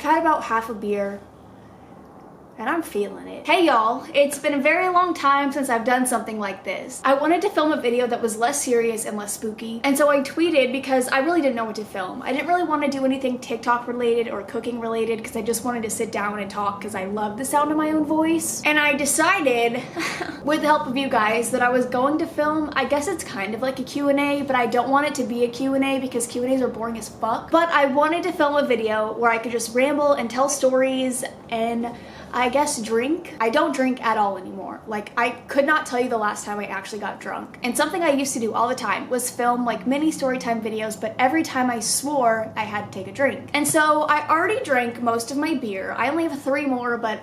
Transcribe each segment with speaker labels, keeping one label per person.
Speaker 1: had about half a beer, and I'm feeling it. Hey y'all, it's been a very long time since I've done something like this. I wanted to film a video that was less serious and less spooky, and so I tweeted because I really didn't know what to film. I didn't really want to do anything TikTok related or cooking related because I just wanted to sit down and talk because I love the sound of my own voice. And I decided, with the help of you guys, that I was going to film, I guess it's kind of like a Q&A, but I don't want it to be a Q&A because Q&As are boring as fuck. But I wanted to film a video where I could just ramble and tell stories and I guess drink. I don't drink at all anymore. Like, I could not tell you the last time I actually got drunk. And something I used to do all the time was film like mini storytime videos, but every time I swore, I had to take a drink. And so I already drank most of my beer. I only have 3 more, but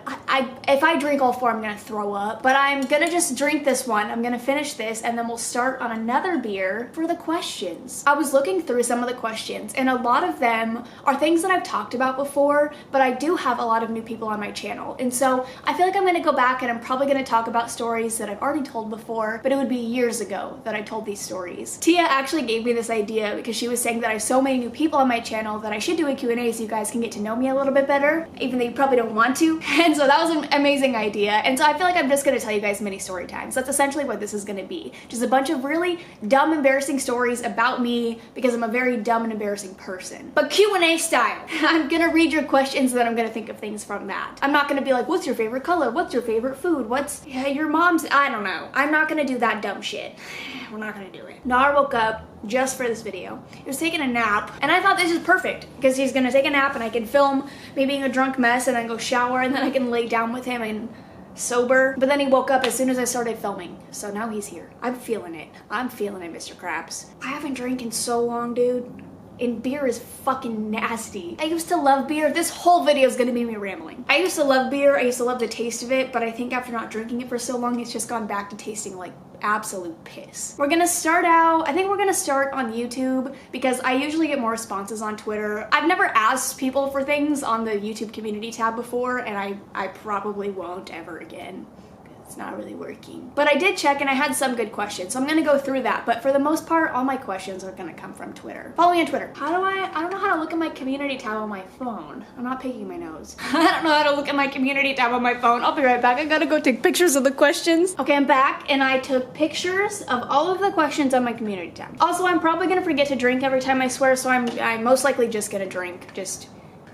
Speaker 1: if I drink all 4, I'm gonna throw up. But I'm gonna just drink this one. I'm gonna finish this and then we'll start on another beer for the questions. I was looking through some of the questions and a lot of them are things that I've talked about before, but I do have a lot of new people on my channel. And so I feel like I'm gonna go back and I'm probably gonna talk about stories that I've already told before, but it would be years ago that I told these stories. Tia actually gave me this idea because she was saying that I have so many new people on my channel that I should do a Q&A so you guys can get to know me a little bit better, even though you probably don't want to. And so that was an amazing idea. And so I feel like I'm just gonna tell you guys mini story times. That's essentially what this is gonna be. Just a bunch of really dumb, embarrassing stories about me because I'm a very dumb and embarrassing person. But Q&A style. I'm gonna read your questions and then I'm gonna think of things from that. I'm not gonna be like, what's your favorite color? What's your favorite food? What's your mom's? I don't know. I'm not gonna do that dumb shit. We're not gonna do it. Nar woke up just for this video. He was taking a nap and I thought this is perfect because he's gonna take a nap and I can film me being a drunk mess and then go shower and then I can lay down with him and sober. But then he woke up as soon as I started filming. So now he's here. I'm feeling it. I'm feeling it, Mr. Krabs. I haven't drank in so long, dude. And beer is fucking nasty. I used to love beer. This whole video is gonna be me rambling. I used to love beer. I used to love the taste of it, but I think after not drinking it for so long, it's just gone back to tasting like absolute piss. We're gonna start out, I think we're gonna start on YouTube because I usually get more responses on Twitter. I've never asked people for things on the YouTube community tab before, and I probably won't ever again. It's not really working. But I did check and I had some good questions, so I'm gonna go through that. But for the most part, all my questions are gonna come from Twitter. Follow me on Twitter. I don't know how to look at my community tab on my phone. I'm not picking my nose. I don't know how to look at my community tab on my phone. I'll be right back. I gotta go take pictures of the questions. Okay, I'm back and I took pictures of all of the questions on my community tab. Also, I'm probably gonna forget to drink every time I swear, so I'm most likely just gonna drink, just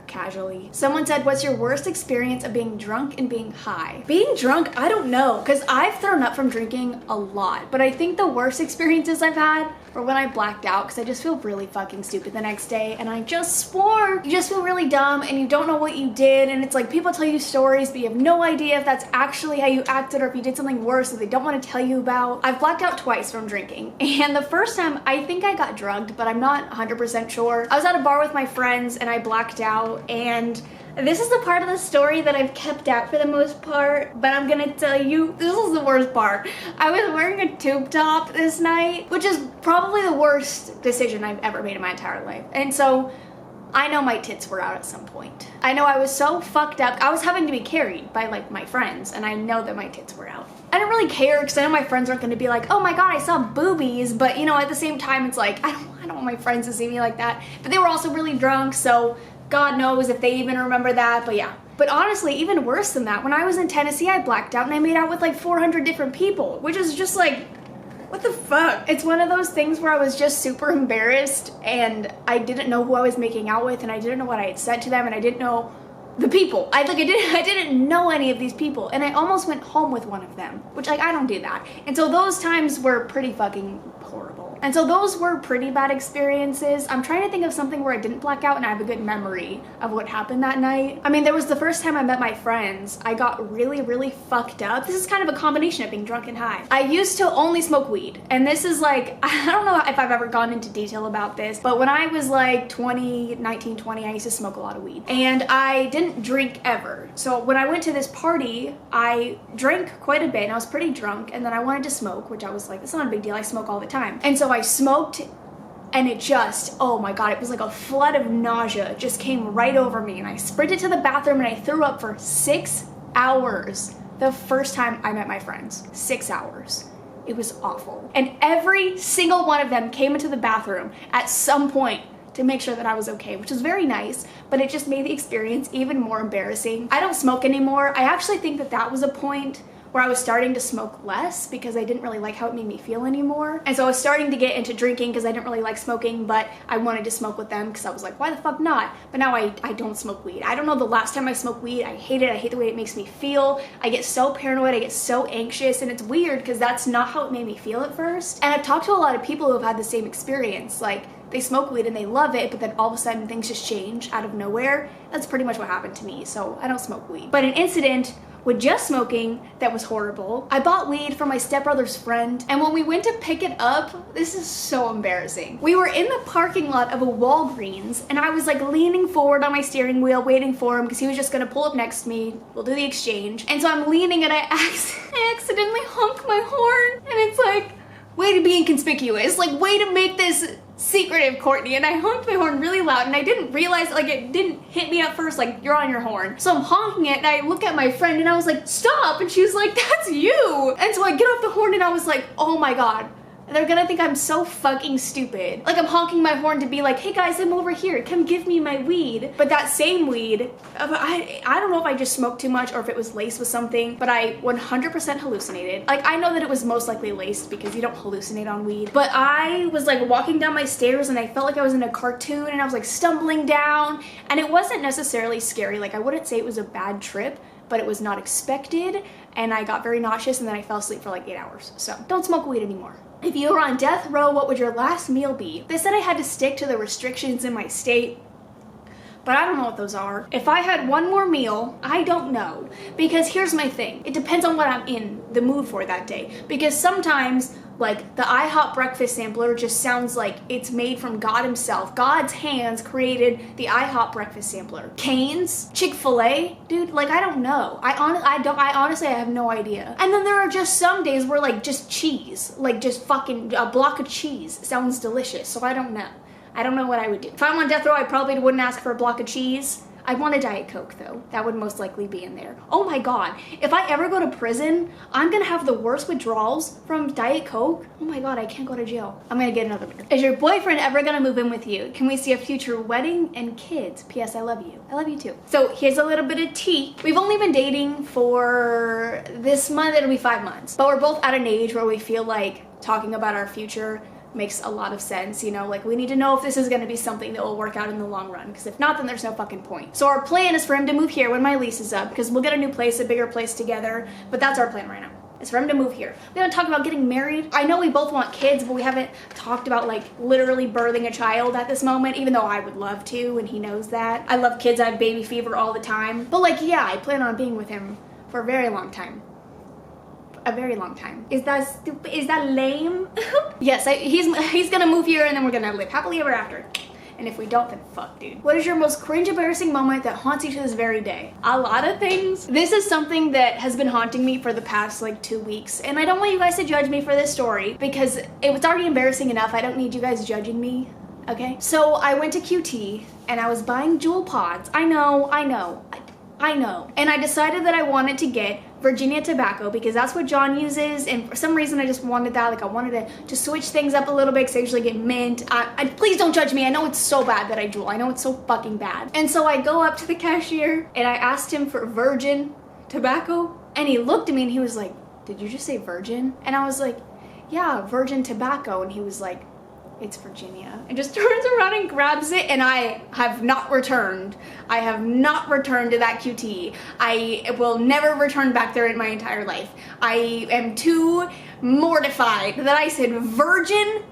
Speaker 1: casually. Someone said, what's your worst experience of being drunk and being high? Being drunk, I don't know, because I've thrown up from drinking a lot, but I think the worst experiences I've had were when I blacked out because I just feel really fucking stupid the next day and I just swore. You just feel really dumb and you don't know what you did, and it's like people tell you stories but you have no idea if that's actually how you acted or if you did something worse that they don't want to tell you about. I've blacked out twice from drinking, and the first time I think I got drugged, but I'm not 100% sure. I was at a bar with my friends and I blacked out, and this is the part of the story that I've kept out for the most part, but I'm gonna tell you, this is the worst part. I was wearing a tube top this night, which is probably the worst decision I've ever made in my entire life. And so I know my tits were out at some point. I know I was so fucked up. I was having to be carried by like my friends, and I know that my tits were out. I didn't really care because I know my friends aren't gonna be like, oh my god, I saw boobies, but you know, at the same time, it's like, I don't want my friends to see me like that. But they were also really drunk, so God knows if they even remember that, but yeah. But honestly, even worse than that, when I was in Tennessee, I blacked out and I made out with like 400 different people, which is just like, what the fuck? It's one of those things where I was just super embarrassed and I didn't know who I was making out with and I didn't know what I had said to them and I didn't know the people. I didn't know any of these people, and I almost went home with one of them, which like I don't do that. And so those times were pretty fucking horrible. And so those were pretty bad experiences. I'm trying to think of something where I didn't black out and I have a good memory of what happened that night. I mean, there was the first time I met my friends. I got really, really fucked up. This is kind of a combination of being drunk and high. I used to only smoke weed, and this is like, I don't know if I've ever gone into detail about this, but when I was like 19, 20, I used to smoke a lot of weed. And I didn't drink ever. So when I went to this party, I drank quite a bit and I was pretty drunk, and then I wanted to smoke, which I was like, it's not a big deal, I smoke all the time. And so I smoked and it just, oh my god, it was like a flood of nausea just came right over me, and I sprinted to the bathroom and I threw up for 6 hours the first time I met my friends. 6 hours. It was awful. And every single one of them came into the bathroom at some point to make sure that I was okay, which was very nice, but it just made the experience even more embarrassing. I don't smoke anymore. I actually think that that was a point where I was starting to smoke less because I didn't really like how it made me feel anymore. And so I was starting to get into drinking because I didn't really like smoking, but I wanted to smoke with them because I was like, why the fuck not? But now I don't smoke weed. I don't know the last time I smoked weed. I hate it. I hate the way it makes me feel. I get so paranoid. I get so anxious, and it's weird because that's not how it made me feel at first. And I've talked to a lot of people who have had the same experience. Like, they smoke weed and they love it, but then all of a sudden things just change out of nowhere. That's pretty much what happened to me, so I don't smoke weed. But an incident with just smoking that was horrible. I bought weed from my stepbrother's friend, and when we went to pick it up, this is so embarrassing. We were in the parking lot of a Walgreens, and I was like leaning forward on my steering wheel waiting for him because he was just gonna pull up next to me. We'll do the exchange. And so I'm leaning and I accidentally honk my horn, and it's like, way to be inconspicuous, like way to make this secretive, Courtney. And I honked my horn really loud, and I didn't realize, like, it didn't hit me at first, like, you're on your horn. So I'm honking it, and I look at my friend and I was like, stop, and she was like, that's you. And so I get off the horn and I was like, oh my god, they're gonna think I'm so fucking stupid. Like, I'm honking my horn to be like, hey guys, I'm over here, come give me my weed. But that same weed, I don't know if I just smoked too much or if it was laced with something, but I 100% hallucinated. Like, I know that it was most likely laced because you don't hallucinate on weed. But I was like walking down my stairs and I felt like I was in a cartoon, and I was like stumbling down, and it wasn't necessarily scary. Like, I wouldn't say it was a bad trip, but it was not expected, and I got very nauseous, and then I fell asleep for like 8 hours. So don't smoke weed anymore. If you were on death row, what would your last meal be? They said I had to stick to the restrictions in my state, but I don't know what those are. If I had one more meal, I don't know. Because here's my thing. It depends on what I'm in the mood for that day. Because sometimes, like, the IHOP breakfast sampler just sounds like it's made from God himself. God's hands created the IHOP breakfast sampler. Cane's, Chick-fil-A, dude, like, I don't know. I honestly have no idea. And then there are just some days where, like, just cheese, like, just fucking a block of cheese sounds delicious. So I don't know. I don't know what I would do. If I'm on death row, I probably wouldn't ask for a block of cheese. I want a Diet Coke though. That would most likely be in there. Oh my god, if I ever go to prison, I'm gonna have the worst withdrawals from Diet Coke. Oh my god, I can't go to jail. I'm gonna get another beer. Is your boyfriend ever gonna move in with you? Can we see a future wedding and kids? P.S. I love you. I love you too. So here's a little bit of tea. We've only been dating for this month, it'll be 5 months. But we're both at an age where we feel like talking about our future makes a lot of sense, you know, like we need to know if this is going to be something that will work out in the long run, because if not, then there's no fucking point. So our plan is for him to move here when my lease is up, because we'll get a new place, a bigger place together, but that's our plan right now. It's for him to move here. We haven't talked about getting married. I know we both want kids, but we haven't talked about like literally birthing a child at this moment, even though I would love to, and he knows that. I love kids, I have baby fever all the time. But like, yeah, I plan on being with him for a very long time. A very long time. Is that stupid? Is that lame? Yes, he's gonna move here and then we're gonna live happily ever after. And if we don't, then fuck, dude. What is your most cringe embarrassing moment that haunts you to this very day? A lot of things. This is something that has been haunting me for the past like 2 weeks. And I don't want you guys to judge me for this story because it was already embarrassing enough. I don't need you guys judging me, okay? So I went to QT and I was buying Jewel pods. I know. And I decided that I wanted to get Virginia tobacco because that's what John uses, and for some reason I just wanted that. Like, I wanted to switch things up a little bit because I usually get mint. Please don't judge me. I know it's so bad that I Juul. I know it's so fucking bad. And so I go up to the cashier and I asked him for virgin tobacco, and he looked at me and he was like, did you just say virgin? And I was like, yeah, virgin tobacco. And he was like, it's Virginia, and just turns around and grabs it, and I have not returned. I have not returned to that QT. I will never return back there in my entire life. I am too mortified that I said virgin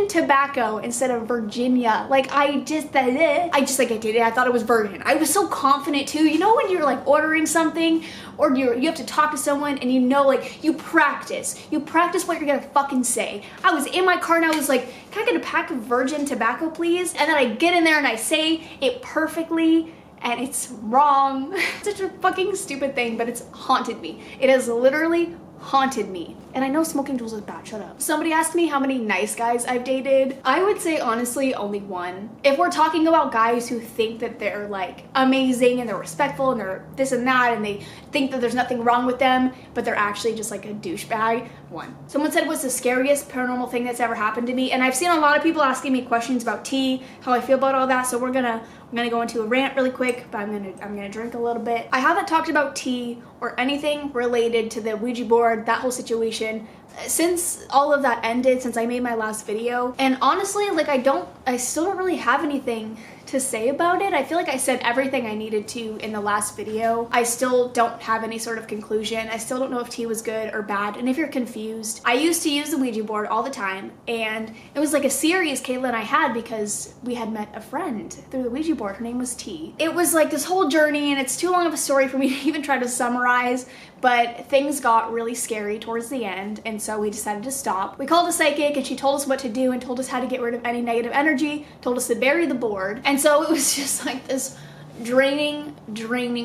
Speaker 1: tobacco instead of Virginia. Like, I did it. I thought it was virgin. I was so confident too. You know when you're like ordering something or you have to talk to someone and you know, like, you practice what you're gonna fucking say. I was in my car and I was like, can I get a pack of virgin tobacco please? And then I get in there and I say it perfectly and it's wrong. Such a fucking stupid thing, but it's haunted me. It has literally haunted me. And I know smoking jewels is bad, shut up. Somebody asked me how many nice guys I've dated. I would say honestly only one. If we're talking about guys who think that they're like amazing and they're respectful and they're this and that and they think that there's nothing wrong with them, but they're actually just like a douchebag, one. Someone said what's the scariest paranormal thing that's ever happened to me, and I've seen a lot of people asking me questions about tea, how I feel about all that, so I'm gonna go into a rant really quick, but I'm gonna drink a little bit. I haven't talked about tea or anything related to the Ouija board, that whole situation, since all of that ended, since I made my last video. And honestly, like I still don't really have anything to say about it. I feel like I said everything I needed to in the last video. I still don't have any sort of conclusion. I still don't know if tea was good or bad. And if you're confused, I used to use the Ouija board all the time, and it was like a series Kayla and I had because we had met a friend through the Ouija board. Her name was T. It was like this whole journey, and it's too long of a story for me to even try to summarize, but things got really scary towards the end, and so we decided to stop. We called a psychic and she told us what to do and told us how to get rid of any negative energy, told us to bury the board. And so it was just like this draining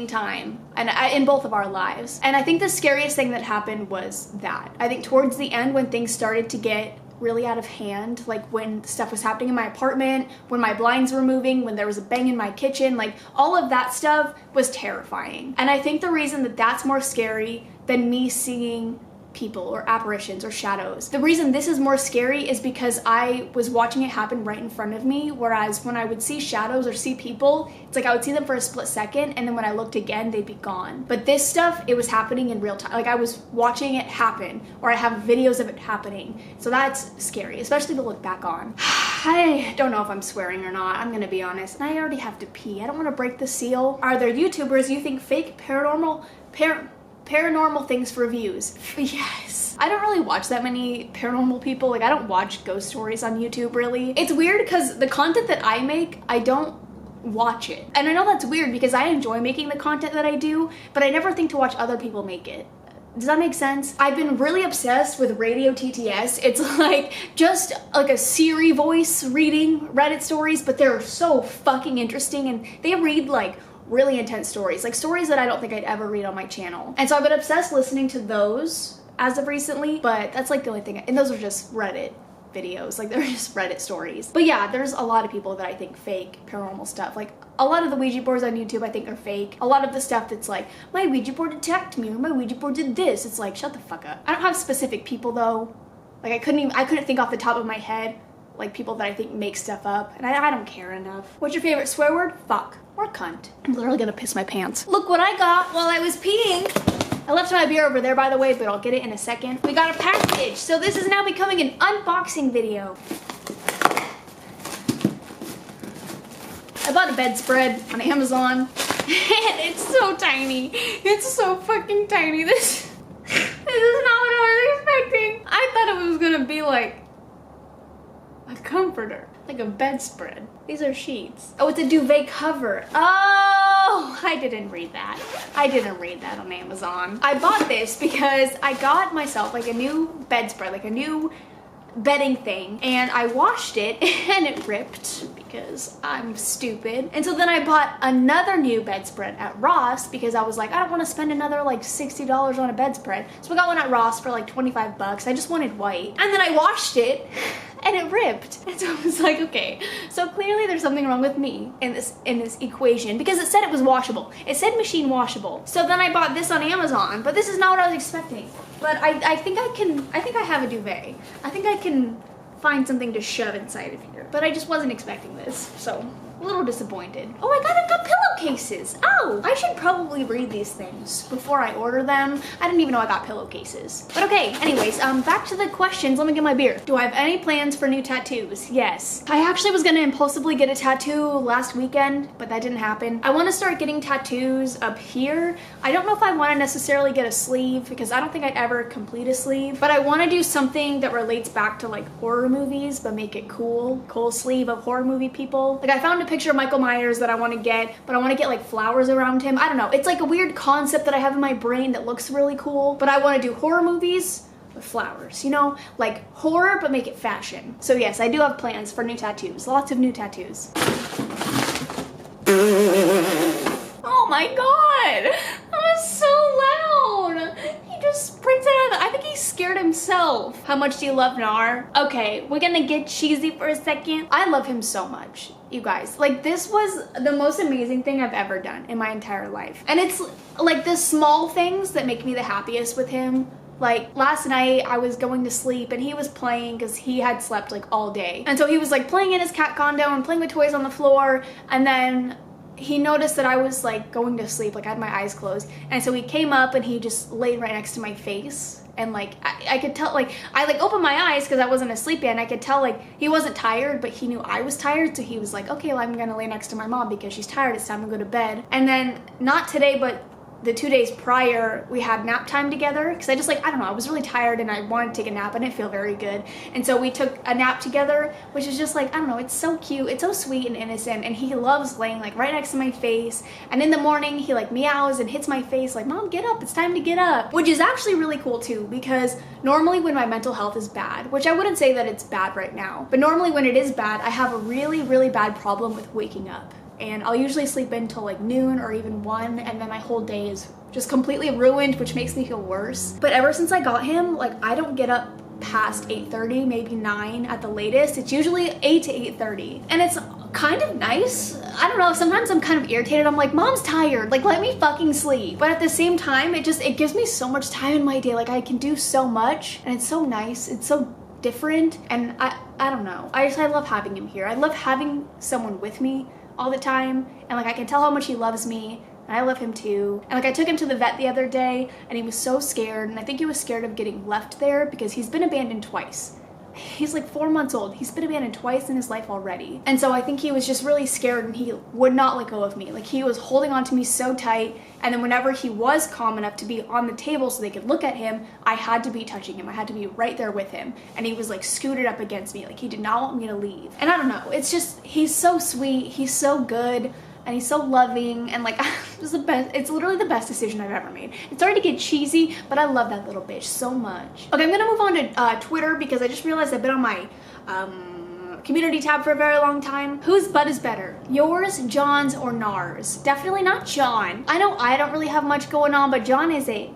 Speaker 1: time in both of our lives. And I think the scariest thing that happened was that. I think towards the end when things started to get really out of hand, like when stuff was happening in my apartment, when my blinds were moving, when there was a bang in my kitchen, like all of that stuff was terrifying. And I think the reason that that's more scary than me seeing people or apparitions or shadows, the reason this is more scary is because I was watching it happen right in front of me, whereas when I would see shadows or see people, it's like I would see them for a split second and then when I looked again they'd be gone. But this stuff, it was happening in real time. Like I was watching it happen, or I have videos of it happening. So that's scary, especially to look back on. I don't know if I'm swearing or not, I'm gonna be honest, and I already have to pee. I don't want to break the seal. Are there YouTubers you think fake paranormal things for views? Yes. I don't really watch that many paranormal people. Like I don't watch ghost stories on YouTube really. It's weird because the content that I make, I don't watch it. And I know that's weird because I enjoy making the content that I do, but I never think to watch other people make it. Does that make sense? I've been really obsessed with Radio TTS. It's like just like a Siri voice reading Reddit stories, but they're so fucking interesting and they read like really intense stories, like stories that I don't think I'd ever read on my channel. And so I've been obsessed listening to those as of recently, but that's like the only thing, and those are just Reddit videos, like they're just Reddit stories. But yeah, there's a lot of people that I think fake paranormal stuff. Like a lot of the Ouija boards on YouTube I think are fake. A lot of the stuff that's like, my Ouija board attacked me, or my Ouija board did this. It's like, shut the fuck up. I don't have specific people though. Like I couldn't think off the top of my head like people that I think make stuff up, and I don't care enough. What's your favorite swear word? Fuck. Or cunt. I'm literally gonna piss my pants. Look what I got while I was peeing. I left my beer over there, by the way, but I'll get it in a second. We got a package, so this is now becoming an unboxing video. I bought a bedspread on Amazon, and it's so tiny. It's so fucking tiny. This is not what I was expecting. I thought it was gonna be like a comforter, like a bedspread. These are sheets. Oh, it's a duvet cover. Oh, I didn't read that. I didn't read that on Amazon. I bought this because I got myself like a new bedspread, like a new bedding thing, and I washed it and it ripped because I'm stupid. And so then I bought another new bedspread at Ross because I was like, I don't want to spend another like $60 on a bedspread. So I got one at Ross for like 25 bucks. I just wanted white. And then I washed it and it ripped. And so I was like, okay, so clearly there's something wrong with me in this equation, because it said it was washable. It said machine washable. So then I bought this on Amazon, but this is not what I was expecting. But I think I have a duvet. I think I can find something to shove inside of here. But I just wasn't expecting this, so a little disappointed. Oh my god, I've got pillowcases. Oh, I should probably read these things before I order them. I didn't even know I got pillowcases. But okay, anyways, back to the questions. Let me get my beer. Do I have any plans for new tattoos? Yes. I actually was gonna impulsively get a tattoo last weekend, but that didn't happen. I wanna start getting tattoos up here. I don't know if I wanna necessarily get a sleeve because I don't think I'd ever complete a sleeve, but I wanna do something that relates back to like horror movies, but make it cool. Cool sleeve of horror movie people. Like I found a picture of Michael Myers that I want to get, but I want to get like flowers around him. I don't know. It's like a weird concept that I have in my brain that looks really cool, but I want to do horror movies with flowers, you know? Like horror, but make it fashion. So yes, I do have plans for new tattoos. Lots of new tattoos. Oh my god! That was so loud! He just sprinted out of the... I himself. How much do you love Nar? Okay, we're gonna get cheesy for a second. I love him so much, you guys. Like, this was the most amazing thing I've ever done in my entire life. And it's like the small things that make me the happiest with him. Like, last night I was going to sleep and he was playing because he had slept like all day. And so he was like playing in his cat condo and playing with toys on the floor. And then he noticed that I was like going to sleep, like I had my eyes closed. And so he came up and he just laid right next to my face. And like, I could tell, like, I like opened my eyes because I wasn't asleep yet, and I could tell like he wasn't tired, but he knew I was tired. So he was like, okay, well, I'm gonna lay next to my mom because she's tired, it's time to go to bed. And then not today, but the 2 days prior, we had nap time together because I just like, I don't know, I was really tired and I wanted to take a nap. I didn't feel very good. And so we took a nap together, which is just like, I don't know, it's so cute. It's so sweet and innocent. And he loves laying like right next to my face. And in the morning, he like meows and hits my face like, Mom, get up, it's time to get up. Which is actually really cool too, because normally when my mental health is bad, which I wouldn't say that it's bad right now, but normally when it is bad, I have a really, really bad problem with waking up. And I'll usually sleep until like noon or even 1, and then my whole day is just completely ruined, which makes me feel worse. But ever since I got him, like I don't get up past 8:30, maybe 9 at the latest. It's usually 8 to 8:30. And it's kind of nice. I don't know, sometimes I'm kind of irritated. I'm like, Mom's tired, like let me fucking sleep. But at the same time, it gives me so much time in my day. Like I can do so much and it's so nice. It's so different. And I don't know. I love having him here. I love having someone with me all the time, and like I can tell how much he loves me, and I love him too. And like I took him to the vet the other day and he was so scared, and I think he was scared of getting left there because he's been abandoned twice. He's like 4 months old. He's been abandoned twice in his life already. And so I think he was just really scared and he would not let go of me. Like he was holding on to me so tight. And then whenever he was calm enough to be on the table so they could look at him, I had to be touching him. I had to be right there with him. And he was like scooted up against me. Like he did not want me to leave. And I don't know, it's just, he's so sweet. He's so good. And he's so loving, and like, it's the best, it's literally the best decision I've ever made. It's starting to get cheesy, but I love that little bitch so much. Okay, I'm gonna move on to Twitter because I just realized I've been on my community tab for a very long time. Whose butt is better? Yours, John's, or Nar's? Definitely not John. I know I don't really have much going on, but John is a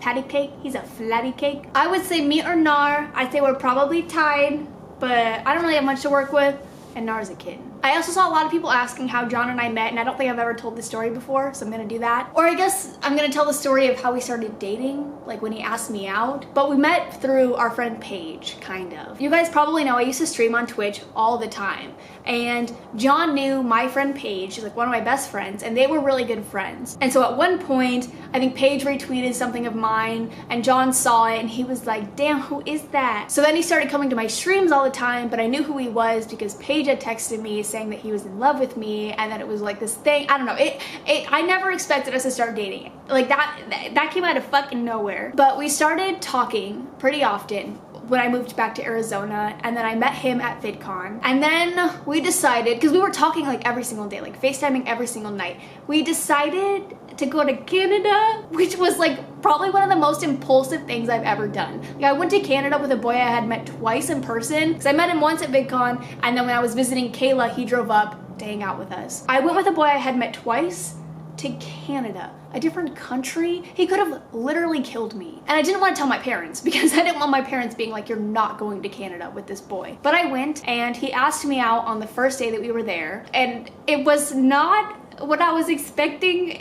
Speaker 1: patty cake. He's a flatty cake. I would say me or Nar. I'd say we're probably tied, but I don't really have much to work with, and Nar's a kid. I also saw a lot of people asking how John and I met, and I don't think I've ever told this story before, so I'm gonna do that. Or I guess I'm gonna tell the story of how we started dating, like when he asked me out. But we met through our friend Paige, kind of. You guys probably know I used to stream on Twitch all the time. And John knew my friend Paige, she's like one of my best friends, and they were really good friends. And so at one point, I think Paige retweeted something of mine, and John saw it, and he was like, damn, who is that? So then he started coming to my streams all the time, but I knew who he was because Paige had texted me saying that he was in love with me, and that it was like this thing. I don't know. I never expected us to start dating. Like that came out of fucking nowhere. But we started talking pretty often when I moved back to Arizona, and then I met him at VidCon. And then we decided, because we were talking like every single day, like FaceTiming every single night, we decided to go to Canada, which was like probably one of the most impulsive things I've ever done. Like I went to Canada with a boy I had met twice in person, because I met him once at VidCon, and then when I was visiting Kayla, he drove up to hang out with us. I went with a boy I had met twice to Canada, a different country. He could have literally killed me. And I didn't want to tell my parents because I didn't want my parents being like, you're not going to Canada with this boy. But I went, and he asked me out on the first day that we were there, and it was not what I was expecting.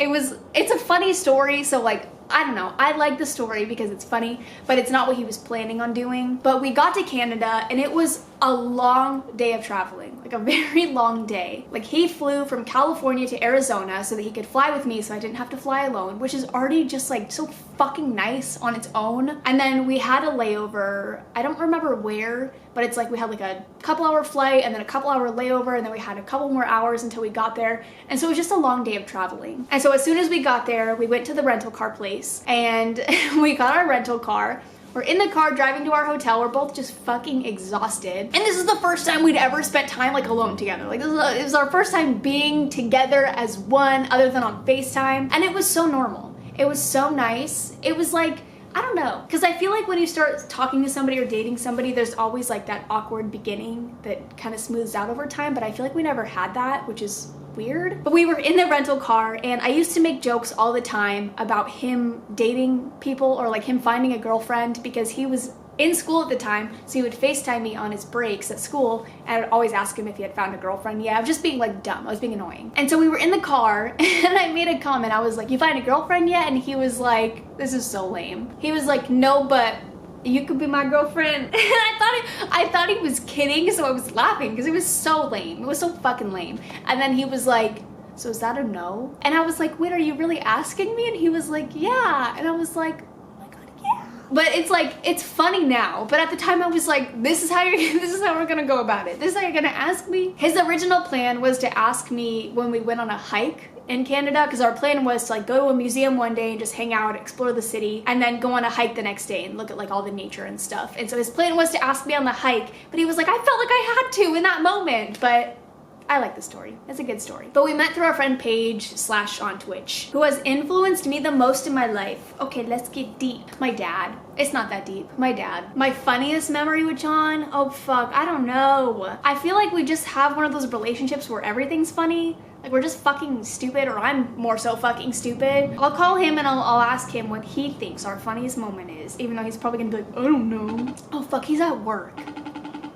Speaker 1: It's a funny story, so like, I don't know, I like the story because it's funny, but it's not what he was planning on doing. But we got to Canada, and it was a long day of traveling, like a very long day. Like he flew from California to Arizona so that he could fly with me so I didn't have to fly alone, which is already just like so fucking nice on its own. And then we had a layover, I don't remember where, but it's like we had like a couple hour flight and then a couple hour layover, and then we had a couple more hours until we got there. And so it was just a long day of traveling. And so as soon as we got there, we went to the rental car place and we got our rental car. We're in the car driving to our hotel. We're both just fucking exhausted. And this is the first time we'd ever spent time like alone together. Like it was our first time being together as one other than on FaceTime. And it was so normal. It was so nice. It was like, I don't know. Because I feel like when you start talking to somebody or dating somebody, there's always like that awkward beginning that kind of smooths out over time. But I feel like we never had that, which is weird. But we were in the rental car, and I used to make jokes all the time about him dating people or like him finding a girlfriend because he was in school at the time, so he would FaceTime me on his breaks at school, and I'd always ask him if he had found a girlfriend. Yeah, I was just being like dumb. I was being annoying. And so we were in the car, and I made a comment. I was like, "You find a girlfriend yet?" And he was like, this is so lame. He was like, "No, but you could be my girlfriend." And I thought he was kidding, so I was laughing because it was so lame. It was so fucking lame. And then he was like, "So is that a no?" And I was like, "Wait, are you really asking me?" And he was like, "Yeah." And I was like, "Oh my god, yeah." But it's like, it's funny now. But at the time I was like, this is how we're gonna go about it. This is how you're gonna ask me. His original plan was to ask me when we went on a hike in Canada, because our plan was to like go to a museum one day and just hang out, explore the city, and then go on a hike the next day and look at like all the nature and stuff. And so his plan was to ask me on the hike, but he was like, I felt like I had to in that moment. But I like the story. It's a good story. But we met through our friend Paige / on Twitch, who has influenced me the most in my life. Okay, let's get deep. My dad. It's not that deep. My dad. My funniest memory with John? Oh fuck, I don't know. I feel like we just have one of those relationships where everything's funny. Like, we're just fucking stupid, or I'm more so fucking stupid. I'll call him and I'll ask him what he thinks our funniest moment is, even though he's probably gonna be like, I don't know. Oh fuck, he's at work.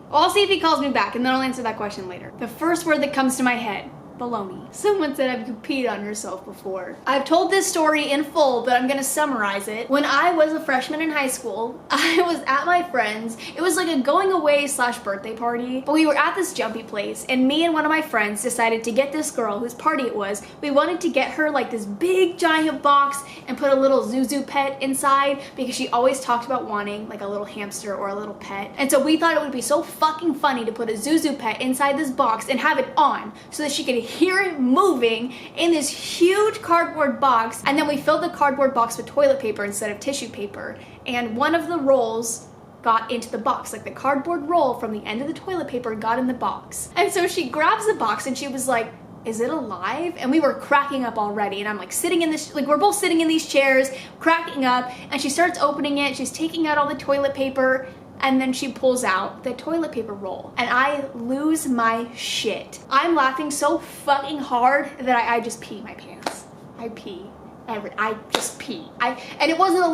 Speaker 1: Well, I'll see if he calls me back, and then I'll answer that question later. The first word that comes to my head: baloney. Someone said I've peed on yourself before. I've told this story in full, but I'm gonna summarize it. When I was a freshman in high school, I was at my friend's. It was like a going away / birthday party, but we were at this jumpy place, and me and one of my friends decided to get this girl whose party it was. We wanted to get her like this big giant box and put a little Zuzu pet inside, because she always talked about wanting like a little hamster or a little pet. And so we thought it would be so fucking funny to put a Zuzu pet inside this box and have it on so that she could hear it moving in this huge cardboard box. And then we filled the cardboard box with toilet paper instead of tissue paper, and one of the rolls got into the box. Like, the cardboard roll from the end of the toilet paper got in the box. And so she grabs the box and she was like, is it alive? And we were cracking up already, and I'm like sitting in this, like we're both sitting in these chairs cracking up, and she starts opening it. She's taking out all the toilet paper, and then she pulls out the toilet paper roll, and I lose my shit. I'm laughing so fucking hard that I just pee my pants. I pee. I just pee. And it wasn't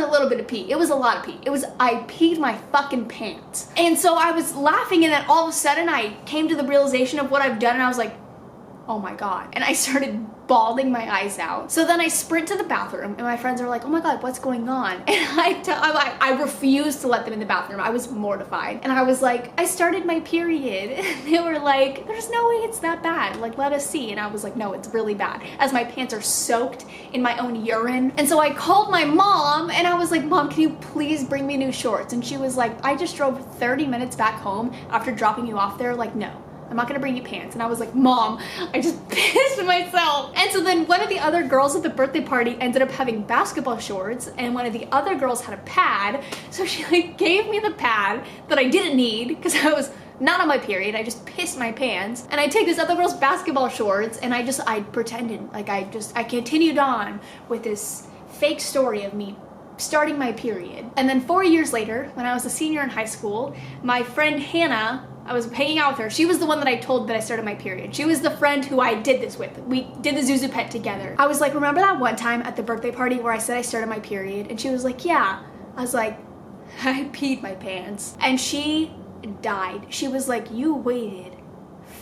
Speaker 1: a little bit of pee. It was a lot of pee. I peed my fucking pants. And so I was laughing, and then all of a sudden I came to the realization of what I've done, and I was like, oh my god. And I started bawling my eyes out. So then I sprint to the bathroom, and my friends are like, oh my god, what's going on? And I refused to let them in the bathroom. I was mortified. And I was like, I started my period. And they were like, there's no way it's that bad. Like, let us see. And I was like, no, it's really bad, as my pants are soaked in my own urine. And so I called my mom, and I was like, Mom, can you please bring me new shorts? And she was like, I just drove 30 minutes back home after dropping you off there. Like, no, I'm not gonna bring you pants. And I was like, Mom, I just pissed myself. And so then one of the other girls at the birthday party ended up having basketball shorts, and one of the other girls had a pad. So she like gave me the pad that I didn't need because I was not on my period. I just pissed my pants. And I take this other girl's basketball shorts, and I pretended, like I continued on with this fake story of me starting my period. And then 4 years later, when I was a senior in high school, my friend Hannah, I was hanging out with her. She was the one that I told that I started my period. She was the friend who I did this with. We did the Zuzu pet together. I was like, remember that one time at the birthday party where I said I started my period? And she was like, yeah. I was like, I peed my pants. And she died. She was like, you waited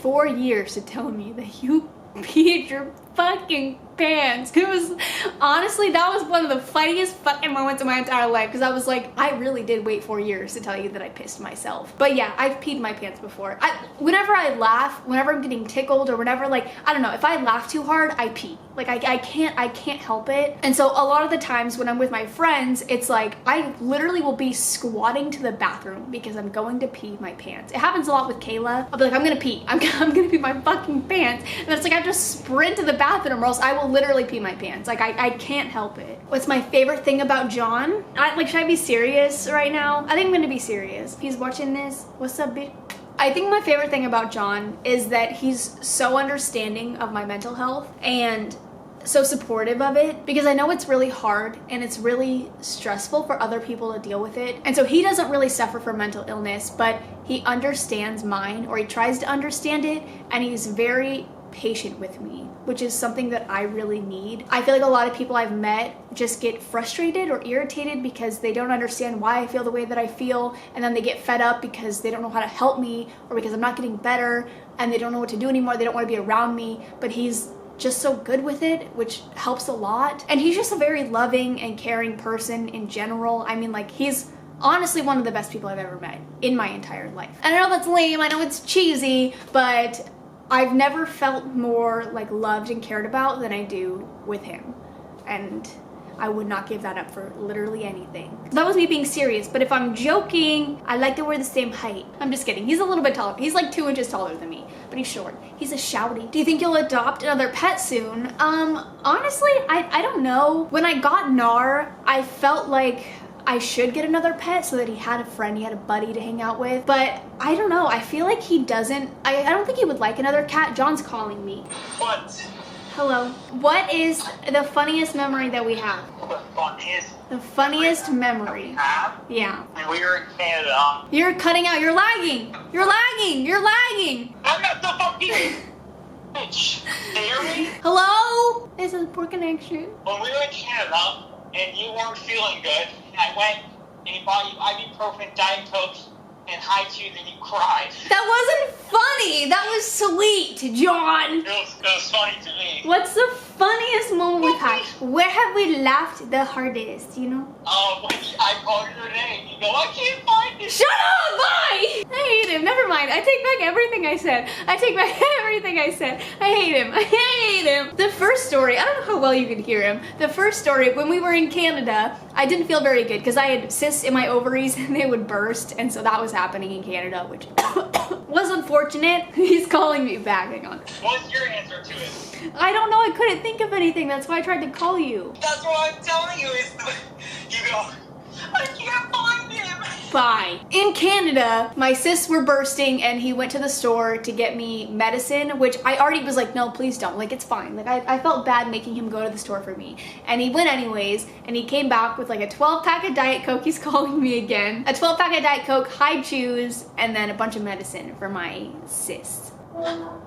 Speaker 1: 4 years to tell me that you peed your fucking pants. It was, honestly, that was one of the funniest fucking moments of my entire life, because I was like, I really did wait 4 years to tell you that I pissed myself. But yeah, I've peed my pants before. Whenever I laugh, whenever I'm getting tickled, or whenever, like, I don't know, if I laugh too hard, I pee. Like, I can't help it. And so a lot of the times when I'm with my friends, it's like, I literally will be squatting to the bathroom because I'm going to pee my pants. It happens a lot with Kayla. I'll be like, I'm gonna pee. I'm gonna pee my fucking pants. And it's like, I have to sprint to the bathroom, or else I will literally pee my pants. Like, I can't help it. What's my favorite thing about John? Should I be serious right now? I think I'm gonna be serious. If he's watching this, what's up, bitch? I think my favorite thing about John is that he's so understanding of my mental health and so supportive of it, because I know it's really hard and it's really stressful for other people to deal with it. And so he doesn't really suffer from mental illness, but he understands mine, or he tries to understand it, and he's very patient with me, which is something that I really need. I feel like a lot of people I've met just get frustrated or irritated because they don't understand why I feel the way that I feel, and then they get fed up because they don't know how to help me or because I'm not getting better and they don't know what to do anymore. They don't want to be around me, but he's just so good with it, which helps a lot. And he's just a very loving and caring person in general. I mean, like, he's honestly one of the best people I've ever met in my entire life. And I know that's lame, I know it's cheesy, but I've never felt more like loved and cared about than I do with him. And I would not give that up for literally anything. That was me being serious, but if I'm joking, I like that we're the same height. I'm just kidding. He's a little bit taller. He's like 2 inches taller than me, but he's short. He's a shouty. Do you think you'll adopt another pet soon? Honestly, I don't know. When I got Nar, I felt like I should get another pet so that he had a friend, he had a buddy to hang out with. But I don't know. I feel like he doesn't. I don't think he would like another cat. John's calling me.
Speaker 2: What?
Speaker 1: Hello. What is the funniest memory that we have?
Speaker 2: The funniest?
Speaker 1: The funniest memory. Yeah.
Speaker 2: When we were in Canada.
Speaker 1: You're cutting out. You're lagging. You're lagging. You're lagging.
Speaker 2: I'm not the fucking bitch. Hear me?
Speaker 1: Hello? This is poor connection.
Speaker 2: When we were in Canada and you weren't feeling good, I went and you bought you ibuprofen, Diet Coke, and high cheese, and you cried.
Speaker 1: That wasn't funny. That was sweet, John.
Speaker 2: It was funny to me.
Speaker 1: What's the funniest moment we've had? Where have we laughed the hardest, you know?
Speaker 2: When I called your name, you go, I can't find it.
Speaker 1: Shut up! Bye! I hate him. Never mind. I take back everything I said. I take back everything I said. I hate him. I hate him. The first story, I don't know how well you could hear him. The first story, when we were in Canada, I didn't feel very good because I had cysts in my ovaries and they would burst, and so that was happening in Canada, which was unfortunate. He's calling me back. Hang on.
Speaker 2: What's your answer to it?
Speaker 1: I don't know. I couldn't think of anything. That's why I tried to call you.
Speaker 2: That's what I'm telling you is you go, I can't find him.
Speaker 1: Bye. In Canada, my cysts were bursting and he went to the store to get me medicine, which I already was like, no, please don't. Like, it's fine. Like, I felt bad making him go to the store for me. And he went anyways, and he came back with like a 12-pack of Diet Coke. He's calling me again. A 12-pack of Diet Coke, high chews, and then a bunch of medicine for my cysts.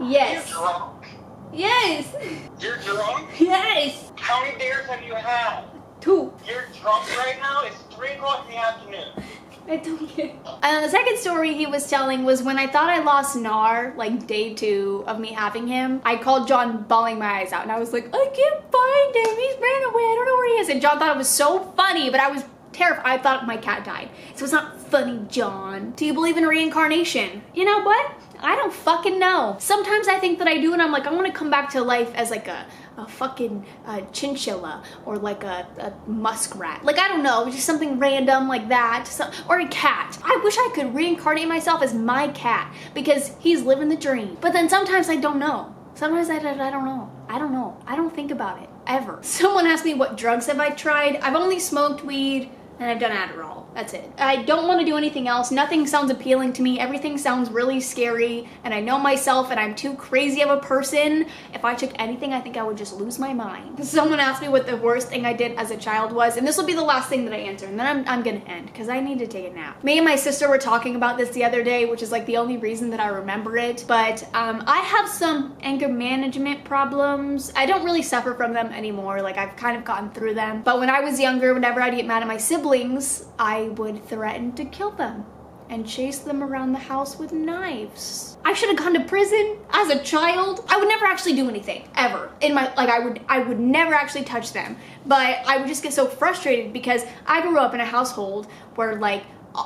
Speaker 1: Yes.
Speaker 2: You're drunk.
Speaker 1: Yes.
Speaker 2: You're drunk?
Speaker 1: Yes.
Speaker 2: How many beers have you had?
Speaker 1: 2.
Speaker 2: You're drunk right now? It's 3 o'clock in the afternoon.
Speaker 1: I don't get it. And the second story he was telling was when I thought I lost Nar, like day 2 of me having him, I called John bawling my eyes out and I was like, I can't find him. He's ran away. I don't know where he is. And John thought it was so funny, but I was terrified. I thought my cat died. So it's not funny, John. Do you believe in reincarnation? You know what? I don't fucking know. Sometimes I think that I do, and I'm like, I want to come back to life as like a fucking chinchilla or like a muskrat. Like, I don't know, just something random like that. Or a cat. I wish I could reincarnate myself as my cat because he's living the dream. But then sometimes I don't know. Sometimes I don't know. I don't know. I don't think about it, ever. Someone asked me what drugs have I tried. I've only smoked weed and I've done Adderall. That's it. I don't want to do anything else. Nothing sounds appealing to me. Everything sounds really scary, and I know myself and I'm too crazy of a person. If I took anything, I think I would just lose my mind. Someone asked me what the worst thing I did as a child was, and this will be the last thing that I answer, and then I'm gonna end because I need to take a nap. Me and my sister were talking about this the other day, which is like the only reason that I remember it, but I have some anger management problems. I don't really suffer from them anymore. Like, I've kind of gotten through them. But when I was younger, whenever I'd get mad at my siblings, I would threaten to kill them and chase them around the house with knives. I should have gone to prison as a child. I would never actually do anything, ever. In my, like, I would never actually touch them. But I would just get so frustrated because I grew up in a household where, like,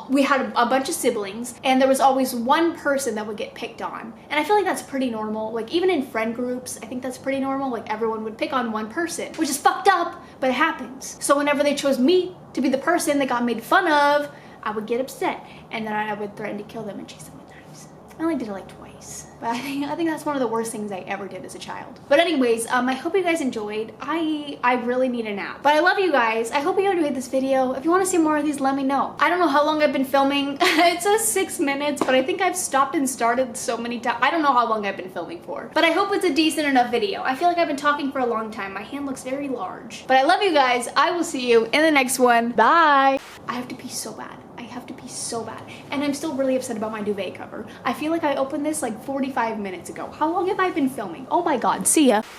Speaker 1: we had a bunch of siblings and there was always one person that would get picked on. And I feel like that's pretty normal. Like, even in friend groups, I think that's pretty normal. Like, everyone would pick on one person, which is fucked up, but it happens. So whenever they chose me to be the person that got made fun of, I would get upset and then I would threaten to kill them and chase them with knives. I only did it like twice, but I think that's one of the worst things I ever did as a child. But anyways, I hope you guys enjoyed. I really need a nap, but I love you guys. I hope you enjoyed this video. If you want to see more of these, let me know. I don't know how long I've been filming. It says 6 minutes, but I think I've stopped and started so many times. I don't know how long I've been filming for, but I hope it's a decent enough video. I feel like I've been talking for a long time. My hand looks very large, but I love you guys. I will see you in the next one. Bye. I have to pee so bad. I have to pee so bad. And I'm still really upset about my duvet cover. I feel like I opened this like 45 minutes ago. How long have I been filming? Oh my god, see ya.